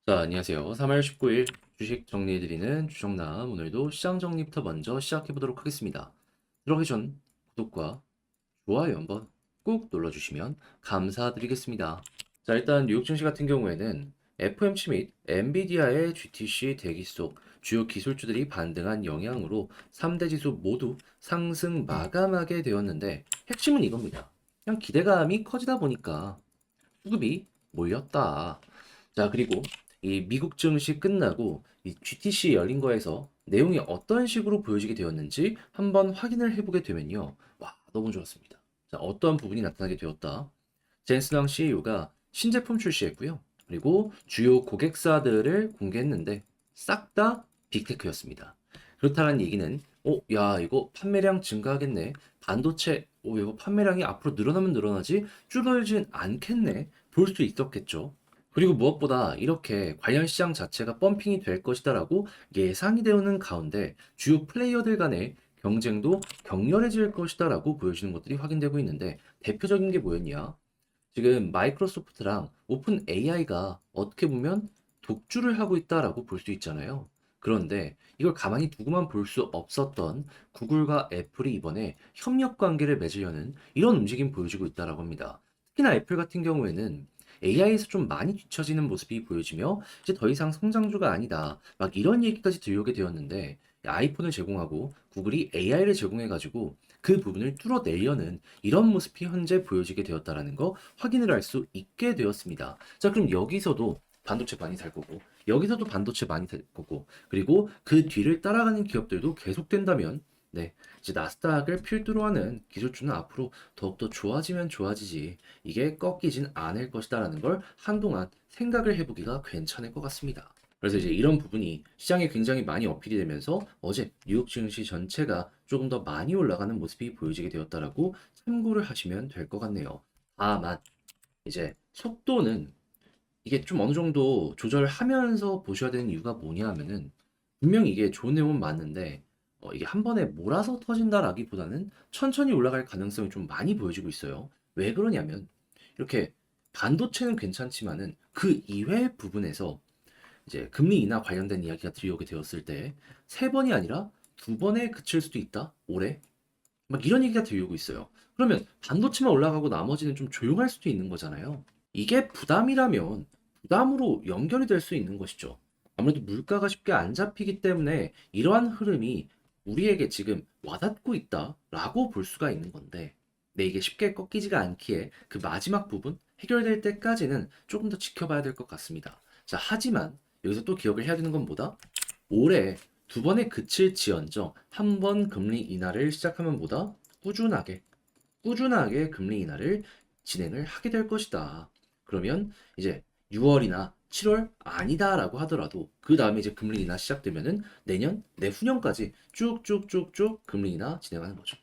자, 안녕하세요. 3월 19일 주식 정리해드리는 주정남. 오늘도 시장 정리부터 먼저 시작해보도록 하겠습니다. 들어가기 전 구독과 좋아요 한번 꾹 눌러주시면 감사드리겠습니다. 자, 일단 뉴욕 증시 같은 경우에는 FOMC 및 엔비디아의 GTC 대기 속 주요 기술주들이 반등한 영향으로 3대 지수 모두 상승 마감하게 되었는데 핵심은 이겁니다. 그냥 기대감이 커지다 보니까 수급이 몰렸다. 자, 그리고 이 미국 증시 끝나고 이 GTC 열린 거에서 내용이 어떤 식으로 보여지게 되었는지 한번 확인을 해보게 되면요. 와, 너무 좋았습니다. 자, 어떠한 부분이 나타나게 되었다. 젠스랑 CEO가 신제품 출시했고요. 그리고 주요 고객사들을 공개했는데 싹 다 빅테크였습니다. 그렇다는 얘기는 야, 이거 판매량 증가하겠네. 반도체, 이거 판매량이 앞으로 늘어나면 늘어나지 줄어들진 않겠네. 볼 수 있었겠죠. 그리고 무엇보다 이렇게 관련 시장 자체가 펌핑이 될 것이다라고 예상이 되는 가운데 주요 플레이어들 간의 경쟁도 격렬해질 것이다라고 보여지는 것들이 확인되고 있는데 대표적인 게 뭐였냐? 지금 마이크로소프트랑 오픈 AI가 어떻게 보면 독주를 하고 있다라고 볼 수 있잖아요. 그런데 이걸 가만히 두고만 볼 수 없었던 구글과 애플이 이번에 협력 관계를 맺으려는 이런 움직임 보여주고 있다라고 합니다. 특히나 애플 같은 경우에는 AI에서 좀 많이 뒤처지는 모습이 보여지며 이제 더 이상 성장주가 아니다. 막 이런 얘기까지 들려오게 되었는데 아이폰을 제공하고 구글이 AI를 제공해가지고 그 부분을 뚫어내려는 이런 모습이 현재 보여지게 되었다라는 거 확인을 할 수 있게 되었습니다. 자, 그럼 여기서도 반도체 많이 살 거고, 여기서도 반도체 많이 살 거고, 그리고 그 뒤를 따라가는 기업들도 계속된다면, 네, 이제 나스닥을 필두로 하는 기술주는 앞으로 더욱더 좋아지면 좋아지지, 이게 꺾이진 않을 것이다라는 걸 한동안 생각을 해보기가 괜찮을 것 같습니다. 그래서 이제 이런 부분이 시장에 굉장히 많이 어필이 되면서 어제 뉴욕 증시 전체가 조금 더 많이 올라가는 모습이 보여지게 되었다라고 참고를 하시면 될 것 같네요. 다만 이제 속도는 이게 좀 어느 정도 조절하면서 보셔야 되는 이유가 뭐냐 하면은 분명히 이게 좋은 내용은 맞는데 이게 한 번에 몰아서 터진다라기보다는 천천히 올라갈 가능성이 좀 많이 보여지고 있어요. 왜 그러냐면 이렇게 반도체는 괜찮지만은 그 이외의 부분에서 이제 금리 인하 관련된 이야기가 들려오게 되었을 때 세 번이 아니라 두 번에 그칠 수도 있다. 올해 막 이런 얘기가 들려오고 있어요. 그러면 반도체만 올라가고 나머지는 좀 조용할 수도 있는 거잖아요. 이게 부담이라면 부담으로 연결이 될 수 있는 것이죠. 아무래도 물가가 쉽게 안 잡히기 때문에 이러한 흐름이 우리에게 지금 와닿고 있다라고 볼 수가 있는 건데, 근데 이게 쉽게 꺾이지가 않기에 그 마지막 부분 해결될 때까지는 조금 더 지켜봐야 될 것 같습니다. 자, 하지만 여기서 또 기억을 해야 되는 건 뭐다? 올해 두 번에 그칠지언정 한 번 금리 인하를 시작하면 보다 꾸준하게 금리 인하를 진행을 하게 될 것이다. 그러면 이제 6월이나 7월 아니다라고 하더라도 그 다음에 이제 금리 인하 시작되면은 내년, 내후년까지 쭉쭉쭉쭉 금리 인하 진행하는 거죠.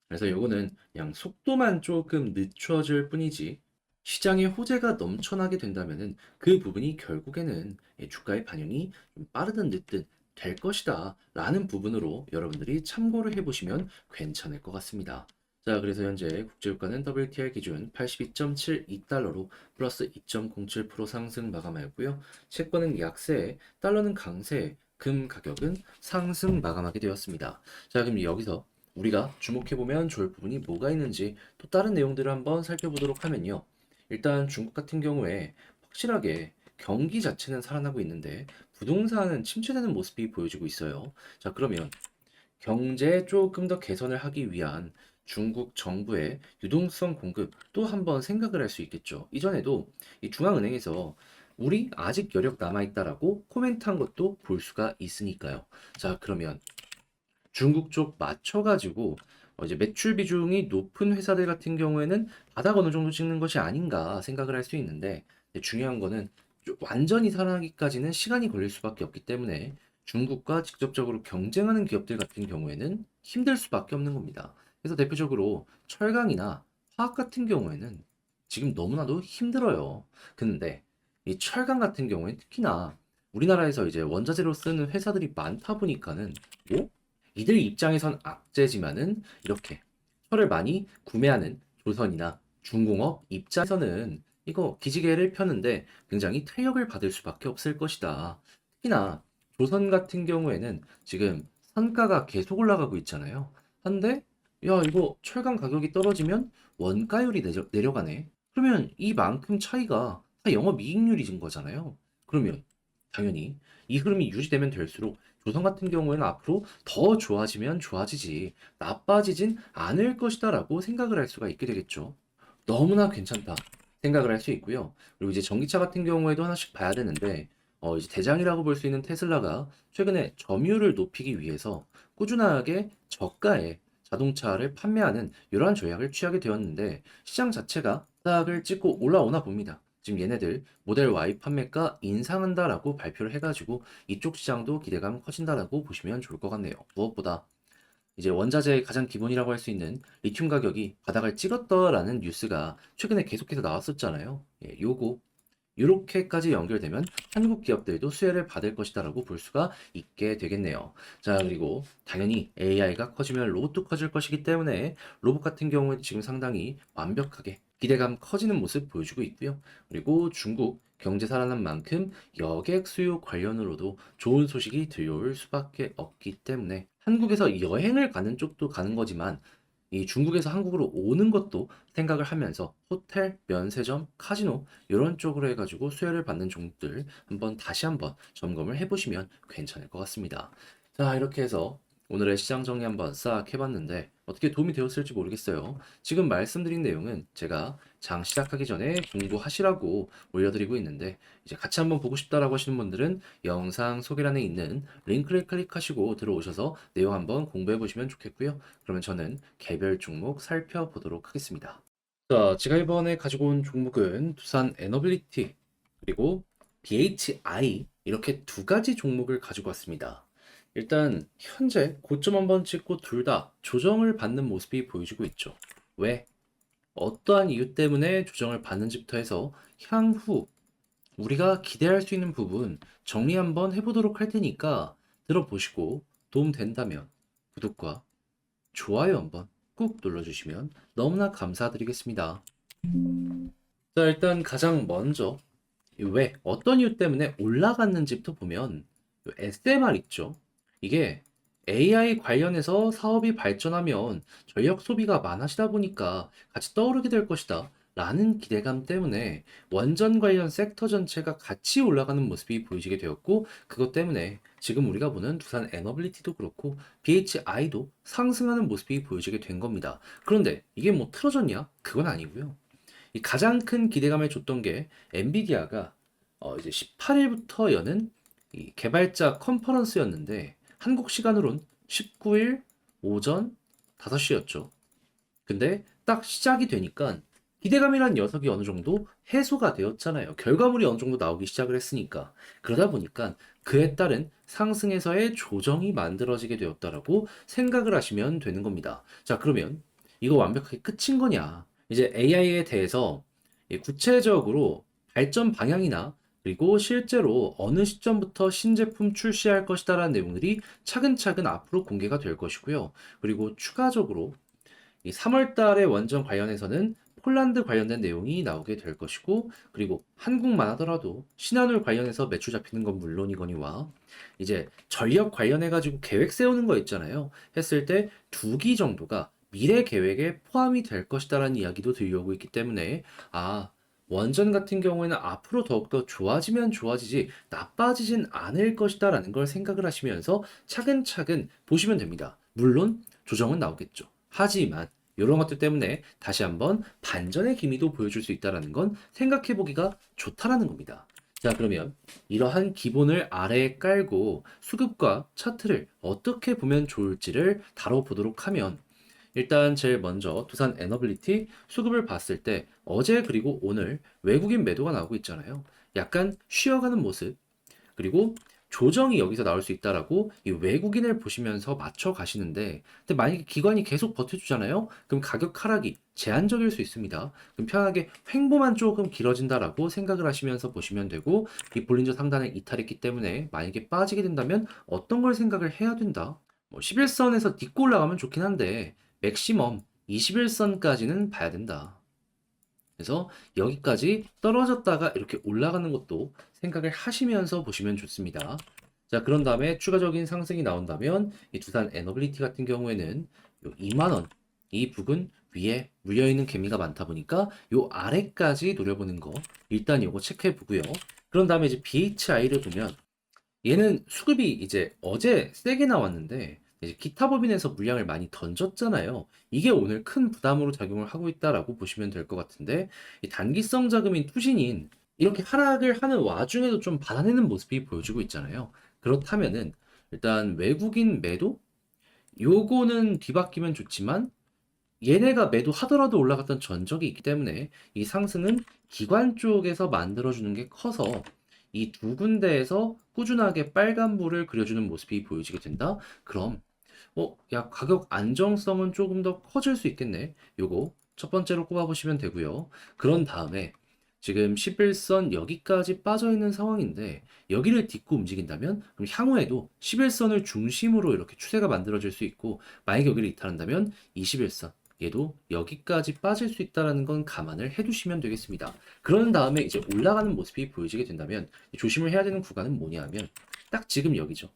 그래서 요거는 그냥 속도만 조금 늦춰질 뿐이지 시장에 호재가 넘쳐나게 된다면은 그 부분이 결국에는 주가의 반영이 좀 빠르든 늦든 될 것이다 라는 부분으로 여러분들이 참고를 해보시면 괜찮을 것 같습니다. 자, 그래서 현재 국제유가는 WTI 기준 82.72달러로 플러스 2.07% 상승 마감하였고요. 채권은 약세, 달러는 강세, 금 가격은 상승 마감하게 되었습니다. 자, 그럼 여기서 우리가 주목해보면 좋을 부분이 뭐가 있는지 또 다른 내용들을 한번 살펴보도록 하면요. 일단 중국 같은 경우에 확실하게 경기 자체는 살아나고 있는데 부동산은 침체되는 모습이 보여지고 있어요. 자, 그러면 경제 조금 더 개선을 하기 위한 중국 정부의 유동성 공급 또 한번 생각을 할 수 있겠죠. 이전에도 이 중앙은행에서 우리 아직 여력 남아있다라고 코멘트한 것도 볼 수가 있으니까요. 자, 그러면 중국 쪽 맞춰가지고 이제 매출 비중이 높은 회사들 같은 경우에는 바닥 어느 정도 찍는 것이 아닌가 생각을 할 수 있는데 중요한 거는 완전히 살아나기까지는 시간이 걸릴 수밖에 없기 때문에 중국과 직접적으로 경쟁하는 기업들 같은 경우에는 힘들 수밖에 없는 겁니다. 그래서 대표적으로 철강이나 화학 같은 경우에는 지금 너무나도 힘들어요. 근데 이 철강 같은 경우에 특히나 우리나라에서 이제 원자재로 쓰는 회사들이 많다 보니까는 뭐 이들 입장에선 악재지만은 이렇게 철을 많이 구매하는 조선이나 중공업 입장에서는 이거 기지개를 펴는데 굉장히 탄력을 받을 수밖에 없을 것이다. 특히나 조선 같은 경우에는 지금 선가가 계속 올라가고 있잖아요. 한데, 야, 이거 철강 가격이 떨어지면 원가율이 내려가네. 그러면 이만큼 차이가 다 영업이익률이진 거잖아요. 그러면 당연히 이 흐름이 유지되면 될수록 조선 같은 경우에는 앞으로 더 좋아지면 좋아지지 나빠지진 않을 것이다라고 생각을 할 수가 있게 되겠죠. 너무나 괜찮다 생각을 할 수 있고요. 그리고 이제 전기차 같은 경우에도 하나씩 봐야 되는데, 이제 대장이라고 볼 수 있는 테슬라가 최근에 점유율을 높이기 위해서 꾸준하게 저가의 자동차를 판매하는 이러한 전략을 취하게 되었는데, 시장 자체가 바닥을 찍고 올라오나 봅니다. 지금 얘네들 모델 Y 판매가 인상한다라고 발표를 해가지고 이쪽 시장도 기대감 커진다라고 보시면 좋을 것 같네요. 무엇보다 이제 원자재의 가장 기본이라고 할 수 있는 리튬 가격이 바닥을 찍었다라는 뉴스가 최근에 계속해서 나왔었잖아요. 예, 요렇게까지 연결되면 한국 기업들도 수혜를 받을 것이다라고 볼 수가 있게 되겠네요. 자, 그리고 당연히 AI가 커지면 로봇도 커질 것이기 때문에 로봇 같은 경우에도 지금 상당히 완벽하게 기대감 커지는 모습 보여주고 있고요. 그리고 중국 경제 살아난 만큼 여객 수요 관련으로도 좋은 소식이 들려올 수밖에 없기 때문에 한국에서 여행을 가는 쪽도 가는 거지만 이 중국에서 한국으로 오는 것도 생각을 하면서 호텔, 면세점, 카지노 이런 쪽으로 해가지고 수혜를 받는 종목들 다시 한번 점검을 해보시면 괜찮을 것 같습니다. 자, 이렇게 해서 오늘의 시장 정리 한번 싹 해봤는데 어떻게 도움이 되었을지 모르겠어요. 지금 말씀드린 내용은 제가 장 시작하기 전에 공부하시라고 올려드리고 있는데, 이제 같이 한번 보고 싶다라고 하시는 분들은 영상 소개란에 있는 링크를 클릭하시고 들어오셔서 내용 한번 공부해 보시면 좋겠고요. 그러면 저는 개별 종목 살펴보도록 하겠습니다. 자, 제가 이번에 가지고 온 종목은 두산 에너빌리티 그리고 BHI 이렇게 두 가지 종목을 가지고 왔습니다. 일단 현재 고점 한번 찍고 둘 다 조정을 받는 모습이 보여지고 있죠. 왜? 어떠한 이유 때문에 조정을 받는지부터 해서 향후 우리가 기대할 수 있는 부분 정리 한번 해보도록 할 테니까 들어보시고 도움 된다면 구독과 좋아요 한번 꾹 눌러주시면 너무나 감사드리겠습니다. 자, 일단 가장 먼저 왜 어떤 이유 때문에 올라갔는지부터 보면 SMR 있죠. 이게 AI 관련해서 사업이 발전하면 전력 소비가 많아지다 보니까 같이 떠오르게 될 것이다 라는 기대감 때문에 원전 관련 섹터 전체가 같이 올라가는 모습이 보이게 되었고, 그것 때문에 지금 우리가 보는 두산 에너빌리티도 그렇고 BHI도 상승하는 모습이 보여지게 된 겁니다. 그런데 이게 뭐 틀어졌냐? 그건 아니고요. 이 가장 큰 기대감을 줬던 게 엔비디아가 이제 18일부터 여는 이 개발자 컨퍼런스였는데, 한국 시간으론 19일 오전 5시였죠. 근데 딱 시작이 되니까 기대감이란 녀석이 어느 정도 해소가 되었잖아요. 결과물이 어느 정도 나오기 시작을 했으니까. 그러다 보니까 그에 따른 상승에서의 조정이 만들어지게 되었다라고 생각을 하시면 되는 겁니다. 자, 그러면 이거 완벽하게 끝인 거냐? 이제 AI에 대해서 구체적으로 발전 방향이나 그리고 실제로 어느 시점부터 신제품 출시할 것이다라는 내용들이 차근차근 앞으로 공개가 될 것이고요. 그리고 추가적으로 이 3월 달에 원전 관련해서는 폴란드 관련된 내용이 나오게 될 것이고, 그리고 한국만 하더라도 신한울 관련해서 매출 잡히는 건 물론이거니와 이제 전력 관련해 가지고 계획 세우는 거 있잖아요. 했을 때 2기 정도가 미래 계획에 포함이 될 것이다라는 이야기도 들려오고 있기 때문에, 원전 같은 경우에는 앞으로 더욱더 좋아지면 좋아지지 나빠지진 않을 것이다라는 걸 생각을 하시면서 차근차근 보시면 됩니다. 물론 조정은 나오겠죠. 하지만 이런 것들 때문에 다시 한번 반전의 기미도 보여줄 수 있다는 건 생각해 보기가 좋다라는 겁니다. 자, 그러면 이러한 기본을 아래에 깔고 수급과 차트를 어떻게 보면 좋을지를 다뤄보도록 하면, 일단 제일 먼저 두산 에너빌리티 수급을 봤을 때 어제 그리고 오늘 외국인 매도가 나오고 있잖아요. 약간 쉬어가는 모습, 그리고 조정이 여기서 나올 수 있다라고 이 외국인을 보시면서 맞춰 가시는데, 근데 만약에 기관이 계속 버텨주잖아요. 그럼 가격 하락이 제한적일 수 있습니다. 그럼 편하게 횡보만 조금 길어진다라고 생각을 하시면서 보시면 되고, 이 볼린저 상단에 이탈했기 때문에 만약에 빠지게 된다면 어떤 걸 생각을 해야 된다. 뭐 11선에서 딛고 올라가면 좋긴 한데 맥시멈 21선까지는 봐야 된다. 그래서 여기까지 떨어졌다가 이렇게 올라가는 것도 생각을 하시면서 보시면 좋습니다. 자, 그런 다음에 추가적인 상승이 나온다면 이 두산 에너빌리티 같은 경우에는 요 2만 원, 이 부근 위에 물려있는 개미가 많다 보니까 요 아래까지 노려보는 거 일단 요거 체크해 보고요. 그런 다음에 이제 BHI를 보면 얘는 수급이 이제 어제 세게 나왔는데 이제 기타 법인에서 물량을 많이 던졌잖아요. 이게 오늘 큰 부담으로 작용을 하고 있다라고 보시면 될 것 같은데 이 단기성 자금인 투신인 이렇게 하락을 하는 와중에도 좀 받아내는 모습이 보여지고 있잖아요. 그렇다면은 일단 외국인 매도 요거는 뒤바뀌면 좋지만 얘네가 매도하더라도 올라갔던 전적이 있기 때문에 이 상승은 기관 쪽에서 만들어주는 게 커서 이 두 군데에서 꾸준하게 빨간불을 그려주는 모습이 보여지게 된다? 그럼 야, 가격 안정성은 조금 더 커질 수 있겠네. 요거 첫 번째로 꼽아보시면 되고요. 그런 다음에 지금 11선 여기까지 빠져 있는 상황인데 여기를 딛고 움직인다면 그럼 향후에도 11선을 중심으로 이렇게 추세가 만들어질 수 있고 만약에 여기를 이탈한다면 21선 얘도 여기까지 빠질 수 있다는 건 감안을 해두시면 되겠습니다. 그런 다음에 이제 올라가는 모습이 보여지게 된다면 조심을 해야 되는 구간은 뭐냐면 딱 지금 여기죠.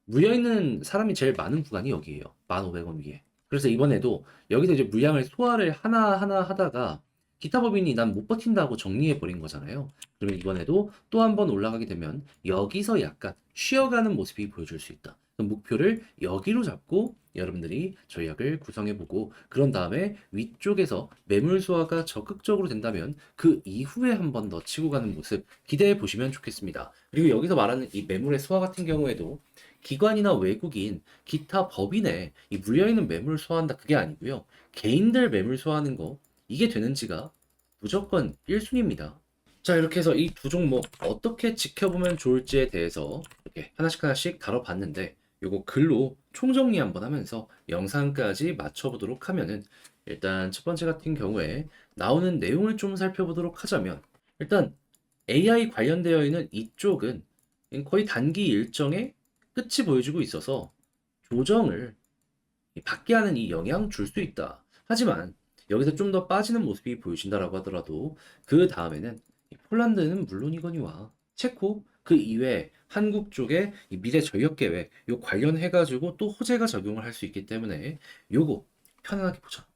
물려있는 사람이 제일 많은 구간이 여기에요. 1,500원 위에. 그래서 이번에도 여기서 이제 물량을 소화를 하나하나 하다가 기타 법인이 난 못 버틴다고 정리해 버린 거잖아요. 그러면 이번에도 또 한 번 올라가게 되면 여기서 약간 쉬어가는 모습이 보여줄 수 있다. 그럼 목표를 여기로 잡고 여러분들이 전략을 구성해 보고 그런 다음에 위쪽에서 매물 소화가 적극적으로 된다면 그 이후에 한 번 더 치고 가는 모습 기대해 보시면 좋겠습니다. 그리고 여기서 말하는 이 매물의 소화 같은 경우에도 기관이나 외국인, 기타 법인에 이 물려있는 매물을 소화한다 그게 아니고요. 개인들 매물 소화하는 거 이게 되는지가 무조건 1순위입니다. 자, 이렇게 해서 이 두 종목 어떻게 지켜보면 좋을지에 대해서 이렇게 하나씩 하나씩 다뤄봤는데 요거 글로 총정리 한번 하면서 영상까지 맞춰보도록 하면은 일단 첫 번째 같은 경우에 나오는 내용을 좀 살펴보도록 하자면 일단 AI 관련되어 있는 이쪽은 거의 단기 일정에 끝이 보여주고 있어서 조정을 받게 하는 이 영향 줄 수 있다. 하지만 여기서 좀 더 빠지는 모습이 보여진다라고 하더라도 그 다음에는 폴란드는 물론이거니와 체코 그 이외에 한국 쪽에 이 미래 전력 계획 요 관련해 가지고 또 호재가 적용을 할 수 있기 때문에 요거 편안하게 보자.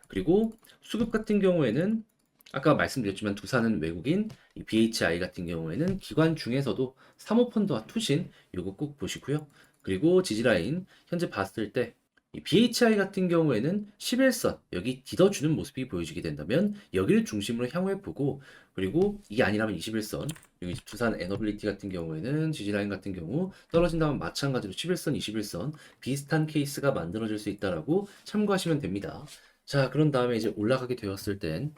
그리고 수급 같은 경우에는 아까 말씀드렸지만 두산은 외국인, 이 BHI 같은 경우에는 기관 중에서도 사모펀드와 투신 요거 꼭 보시고요. 그리고 지지라인 현재 봤을 때 이 BHI 같은 경우에는 11선 여기 뒤져주는 모습이 보여지게 된다면 여기를 중심으로 향후에 보고 그리고 이게 아니라면 21선 여기 두산 에너빌리티 같은 경우에는 지지라인 같은 경우 떨어진다면 마찬가지로 11선, 21선 비슷한 케이스가 만들어질 수 있다라고 참고하시면 됩니다. 자, 그런 다음에 이제 올라가게 되었을 땐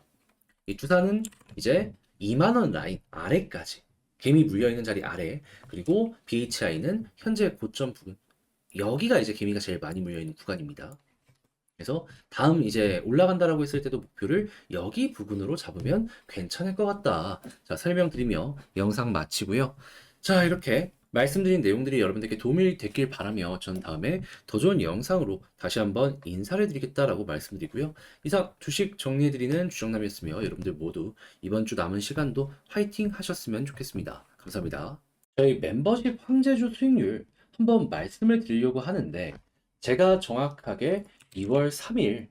이 두산은 이제 2만 원 라인 아래까지 개미 물려있는 자리 아래 그리고 BHI는 현재 고점 부근 여기가 이제 개미가 제일 많이 물려있는 구간입니다. 그래서 다음 이제 올라간다라고 했을 때도 목표를 여기 부근으로 잡으면 괜찮을 것 같다. 자, 설명드리며 영상 마치고요. 자, 이렇게 말씀드린 내용들이 여러분들께 도움이 됐길 바라며 전 다음에 더 좋은 영상으로 다시 한번 인사를 드리겠다라고 말씀드리고요. 이상 주식 정리해드리는 주정남이었으며 여러분들 모두 이번 주 남은 시간도 화이팅 하셨으면 좋겠습니다. 감사합니다. 저희 멤버십 황제주 수익률 한번 말씀을 드리려고 하는데 제가 정확하게 2월 3일,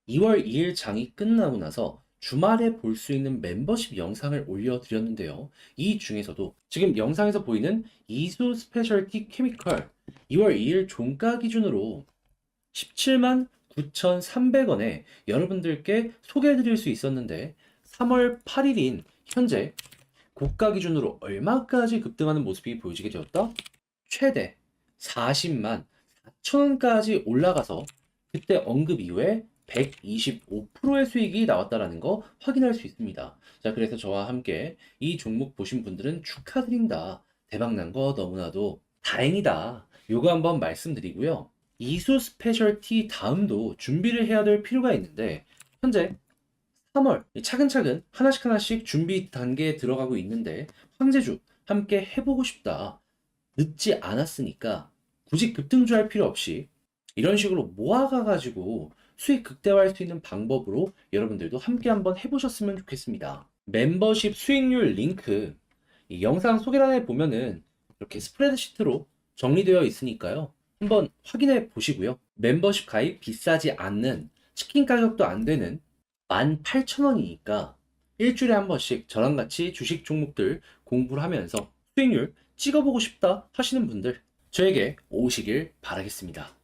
2월 2일 장이 끝나고 나서 주말에 볼 수 있는 멤버십 영상을 올려드렸는데요. 이 중에서도 지금 영상에서 보이는 이수 스페셜티 케미컬 2월 2일 종가 기준으로 17만 9,300원에 여러분들께 소개해드릴 수 있었는데 3월 8일인 현재 고가 기준으로 얼마까지 급등하는 모습이 보여지게 되었다? 최대 40만 4천원까지 올라가서 그때 언급 이후에 125%의 수익이 나왔다라는 거 확인할 수 있습니다. 자, 그래서 저와 함께 이 종목 보신 분들은 축하드린다. 대박난 거 너무나도 다행이다. 요거 한번 말씀드리고요. 이수 스페셜티 다음도 준비를 해야 될 필요가 있는데 현재 3월 차근차근 하나씩 하나씩 준비 단계에 들어가고 있는데 황제주 함께 해보고 싶다. 늦지 않았으니까 굳이 급등주할 필요 없이 이런 식으로 모아가 가지고 수익 극대화할 수 있는 방법으로 여러분들도 함께 한번 해보셨으면 좋겠습니다. 멤버십 수익률 링크 이 영상 소개란에 보면은 이렇게 스프레드시트로 정리되어 있으니까요. 한번 확인해 보시고요. 멤버십 가입 비싸지 않는 치킨 가격도 안 되는 18,000원이니까 일주일에 한 번씩 저랑 같이 주식 종목들 공부를 하면서 수익률 찍어보고 싶다 하시는 분들 저에게 오시길 바라겠습니다.